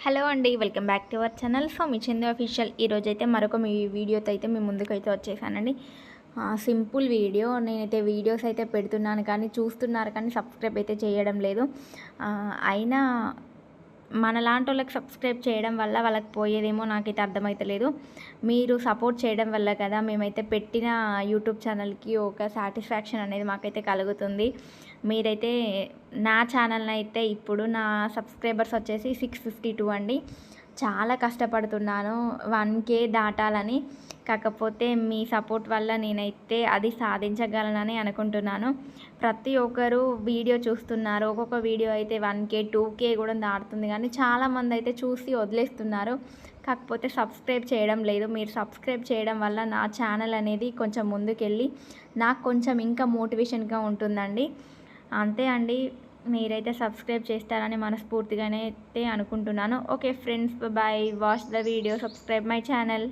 Hello అండి, welcome back to our channel. So me Chandu official ఈరోజైతే మరొక మీ వీడియోతో అయితే మీ ముందుకైతే వచ్చేసానండి. Simple video. నేనైతే వీడియోస్ అయితే పెడుతున్నాను కానీ చూస్తున్నారు కానీ సబ్స్క్రైబ్ అయితే చేయడం లేదు. అయినా మనలాంటి వాళ్ళకి సబ్స్క్రైబ్ చేయడం వల్ల వాళ్ళకి పోయేదేమో నాకైతే అర్థమవుతలేదు. మీరు సపోర్ట్ చేయడం వల్ల కదా మేమైతే పెట్టిన యూట్యూబ్ ఛానల్కి ఒక సాటిస్ఫాక్షన్ అనేది మాకైతే కలుగుతుంది. మీరైతే నా ఛానల్ని అయితే ఇప్పుడు నా సబ్స్క్రైబర్స్ వచ్చేసి 652 అండి. చాలా కష్టపడుతున్నాను 1K దాటాలని. కాకపోతే మీ సపోర్ట్ వల్ల నేనైతే అది సాధించగలనని అనుకుంటున్నాను. ప్రతి ఒక్కరు వీడియో చూస్తున్నారు. ఒక్కొక్క వీడియో అయితే 1K 2K కూడా దాటుతుంది కానీ చాలామంది అయితే చూసి వదిలేస్తున్నారు. కాకపోతే సబ్స్క్రైబ్ చేయడం లేదు. మీరు సబ్స్క్రైబ్ చేయడం వల్ల నా ఛానల్ అనేది కొంచెం ముందుకెళ్ళి నాకు కొంచెం ఇంకా మోటివేషన్గా ఉంటుందండి. అంతే అండి. మీరైతే సబ్స్క్రైబ్ చేస్తారని మనస్ఫూర్తిగానే అయితే అనుకుంటున్నాను. Okay friends, bye. Watch the video, subscribe my channel.